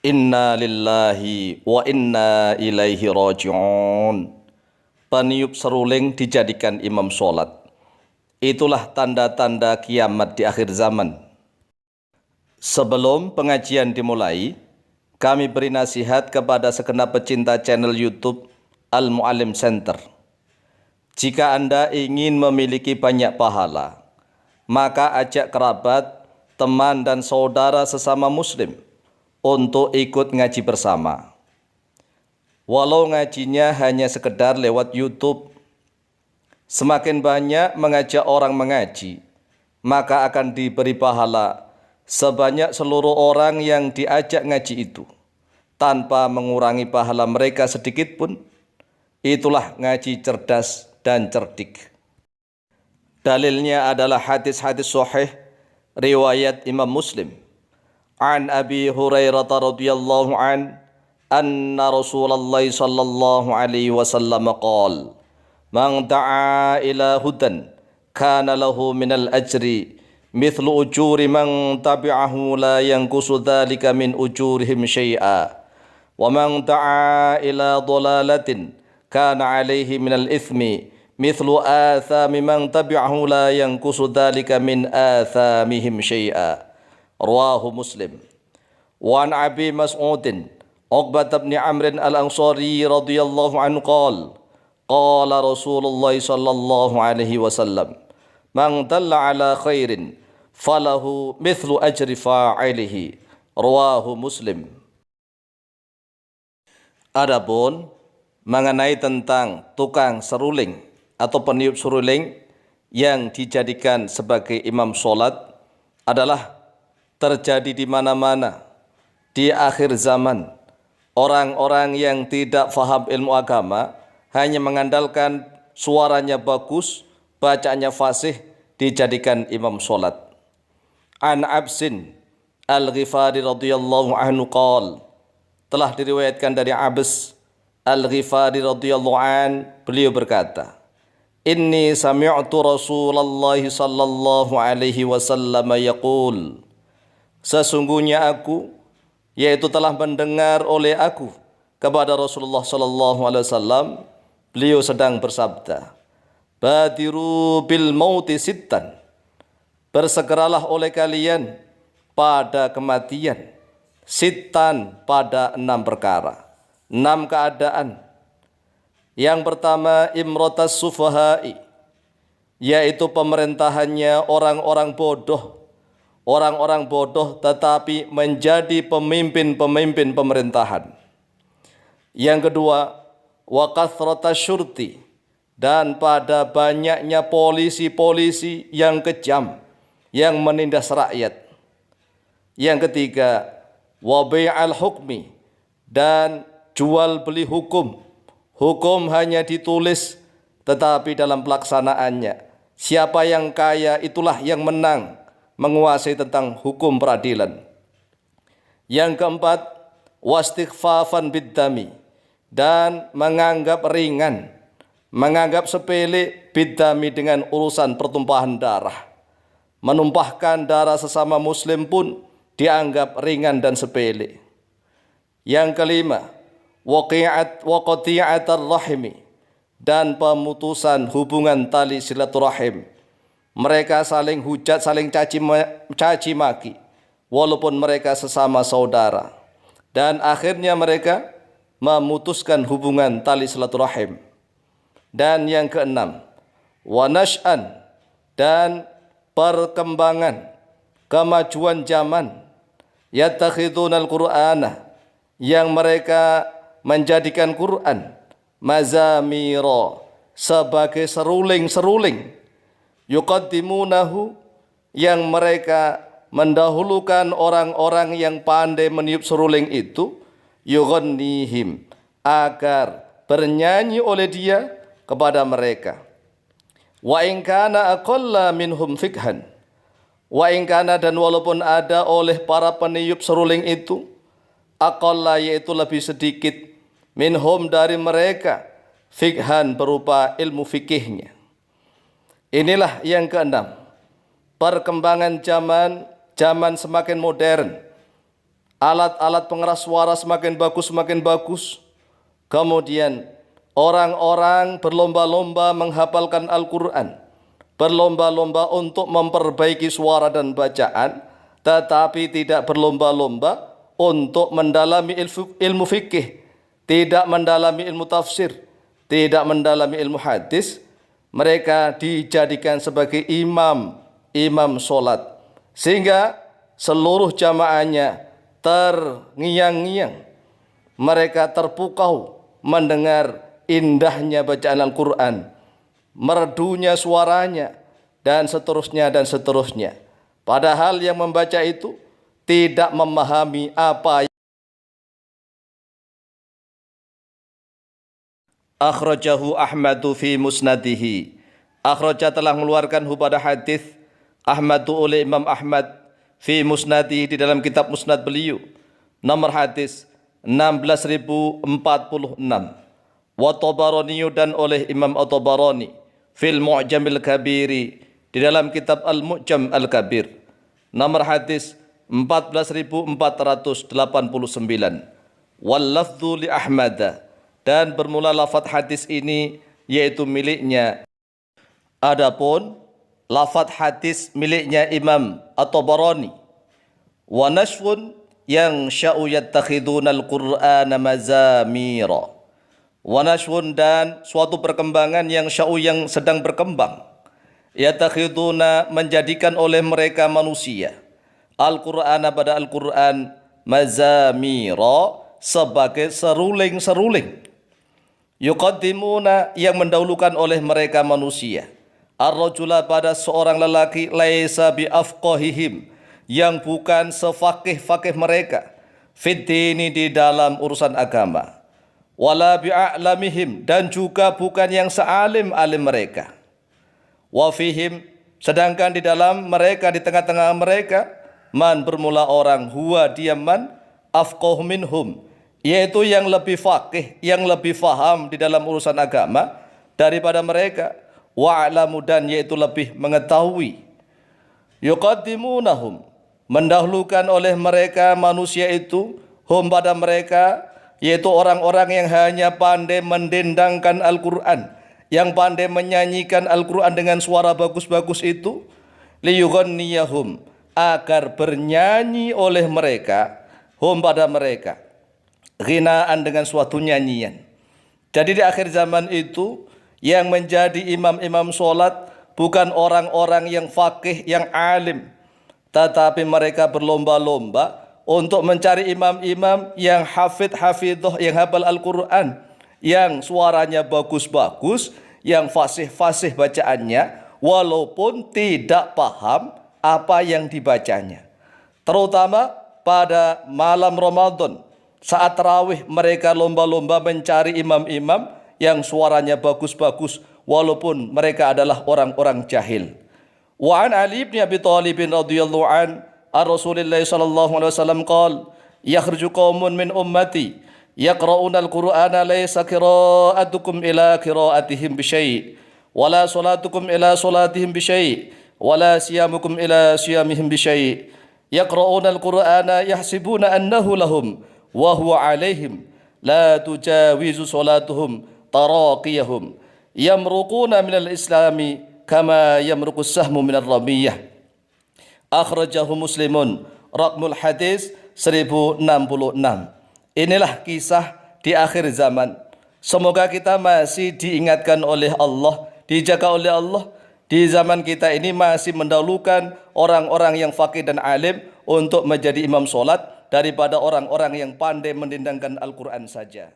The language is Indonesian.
Inna lillahi wa inna ilaihi raji'un. Peniup seruling dijadikan imam sholat. Itulah tanda-tanda kiamat di akhir zaman. Sebelum pengajian dimulai, kami beri nasihat kepada segenap pecinta channel YouTube Al-Mu'allim Center. Jika Anda ingin memiliki banyak pahala, maka ajak kerabat, teman dan saudara sesama muslim untuk ikut ngaji bersama. Walau ngajinya hanya sekedar lewat YouTube, semakin banyak mengajak orang mengaji, maka akan diberi pahala sebanyak seluruh orang yang diajak ngaji itu, tanpa mengurangi pahala mereka sedikit pun. Itulah ngaji cerdas dan cerdik. Dalilnya adalah hadis-hadis sahih riwayat Imam Muslim. An Abi Hurairah radhiyallahu anna Rasulullah sallallahu alaihi wasallam qala man da'a ila hudan kana lahu minal ajri mithlu ujuri man tabi'ahu la yanqusu dhalika min ujurihim syai'a wa man da'a ila dhalalatin kana alaihi minal ithmi mithlu athami man tabi'ahu la yanqusu dhalika min athamihim syai'a. Rawahu Muslim. Wa an Abi Mas'udin Uqbah bin Amr al-Ansari radhiyallahu anhu qala Rasulullah sallallahu alaihi wasallam man dalla ala khairin falahu mithlu ajri fa'ilihi. Rawahu Muslim. Adapun mengenai tentang tukang seruling atau peniup seruling yang dijadikan sebagai imam sholat adalah terjadi di mana-mana di akhir zaman. Orang-orang yang tidak faham ilmu agama hanya mengandalkan suaranya bagus, bacaannya fasih, dijadikan imam sholat. An Absin Al-Ghifari radhiyallahu anhu qala, telah diriwayatkan dari Abs Al-Ghifari radhiyallahu an, beliau berkata, Inni sami'tu Rasulullah sallallahu alaihi wasallam yaqul, sesungguhnya aku, yaitu telah mendengar oleh aku kepada Rasulullah sallallahu alaihi wasallam, beliau sedang bersabda, Badiru bil mauti sittan, bersegeralah oleh kalian pada kematian, sittan pada 6 perkara, 6 keadaan. Yang pertama, imrotas sufahai, yaitu pemerintahannya orang-orang bodoh. Orang-orang bodoh tetapi menjadi pemimpin-pemimpin pemerintahan. Yang kedua, wa kathratas syurti, dan pada banyaknya polisi-polisi yang kejam yang menindas rakyat. Yang ketiga, wa bai'al hukmi, dan jual beli hukum. Hukum hanya ditulis tetapi dalam pelaksanaannya siapa yang kaya itulah yang menang, menguasai tentang hukum peradilan. Yang keempat, wastighfafan biddami, dan menganggap ringan, menganggap sepele biddami dengan urusan pertumpahan darah. Menumpahkan darah sesama muslim pun dianggap ringan dan sepele. Yang kelima, waqati'atar rahimi, dan pemutusan hubungan tali silaturahim. Mereka saling hujat, saling caci maki, walaupun mereka sesama saudara. Dan akhirnya mereka memutuskan hubungan tali silaturahim. Dan yang keenam, wanash'an, dan perkembangan, kemajuan zaman, yattakhidunal qur'ana, yang mereka menjadikan Quran mazamira, sebagai seruling-seruling, yuqaddimunahu, yang mereka mendahulukan orang-orang yang pandai meniup seruling itu, yughannihim, agar bernyanyi oleh dia kepada mereka. Wa in kana aqalla minhum fikhan, wa in kana, dan walaupun ada oleh para peniup seruling itu, aqalla, yaitu lebih sedikit, minhum, dari mereka, fikhan, berupa ilmu fikihnya. Inilah yang keenam, perkembangan zaman semakin modern. alat-alat pengeras suara semakin bagus. Kemudian orang-orang berlomba-lomba menghafalkan Al-Quran, berlomba-lomba untuk memperbaiki suara dan bacaan, tetapi tidak berlomba-lomba untuk mendalami ilmu fikih, tidak mendalami ilmu tafsir, tidak mendalami ilmu hadis. Mereka dijadikan sebagai imam solat, sehingga seluruh jamaahnya terngiang-ngiang. Mereka terpukau mendengar indahnya bacaan Al-Quran, merdunya suaranya, dan seterusnya. Padahal yang membaca itu tidak memahami apa yang akhrajahu Ahmadu fi musnadihi. Akhraja telah mengeluarkan pada hadis Ahmadu oleh Imam Ahmad fi musnadihi di dalam kitab musnad beliau. Nomor hadis 16046. Wa Tabarani dan oleh Imam At-Tabarani fil Mu'jamil Kabiri di dalam kitab Al-Mu'jam Al-Kabir. Nomor hadis 14489. Wal lafdhu li Ahmad, dan bermula lafaz hadis ini yaitu miliknya. Adapun lafaz hadis miliknya Imam At-Tabarani. Wa nashfun yang sya'u yattakhiduna al-Qur'ana mazamira. Wa nashfun, dan suatu perkembangan yang sya'u yang sedang berkembang. Yattakhiduna, menjadikan oleh mereka manusia Al-Qur'ana pada Al-Qur'an mazamira, sebagai seruling-seruling. Yuqaddimuna, yang mendahulukan oleh mereka manusia ar-rajula, pada seorang lelaki laisa bi afqahihim, yang bukan sefaqih-faqih mereka fid dini, di dalam urusan agama, wala bi a'lamihim, dan juga bukan yang sealim-alim mereka, wa fihim, sedangkan di dalam mereka, di tengah-tengah mereka, man, bermula orang, huwa dia man, afqahu minhum, yaitu yang lebih faqih, yang lebih faham di dalam urusan agama daripada mereka, wa'lamu, dan yaitu lebih mengetahui. Yuqaddimunahum, mendahulukan oleh mereka manusia itu, hum, pada mereka, yaitu orang-orang yang hanya pandai mendendangkan Al-Quran, yang pandai menyanyikan Al-Quran dengan suara bagus-bagus itu, liyughanniyahum, agar bernyanyi oleh mereka, hum, pada mereka, ghinaan, dengan suatu nyanyian. Jadi di akhir zaman itu yang menjadi imam-imam solat bukan orang-orang yang faqih, yang alim, tetapi mereka berlomba-lomba untuk mencari imam-imam yang hafidh-hafidhoh, yang hafal Al-Quran, yang suaranya bagus-bagus, yang fasih-fasih bacaannya, walaupun tidak paham apa yang dibacanya. Terutama pada malam Ramadan, saat tarawih, mereka lomba-lomba mencari imam-imam yang suaranya bagus-bagus, walaupun mereka adalah orang-orang jahil. Wa an Ali bin Abi Thalib radhiyallahu an Rasulillah sallallahu alaihi wasallam qala, yakhruju qaumun min ummati yaqra'una al-Qur'ana laysa qira'atukum ila qira'atihim bi syai', wala salatukum ila salatihim bi syai', wala siyamukum ila siyamihim bi syai'. Yaqra'una al-Qur'ana yahsibuna annahu lahum wa huwa alaihim, la tujawizu salatuhum taraqiyahum, yamruquna minal islami kama yamruqus sahmu minar ramiyah. Akhrajahu Muslimun, raqmul hadis 1066. Inilah kisah di akhir zaman. Semoga kita masih diingatkan oleh Allah, dijaga oleh Allah. Di zaman kita ini masih mendahulukan orang-orang yang faqih dan alim untuk menjadi imam solat daripada orang-orang yang pandai mendendangkan Al-Quran saja.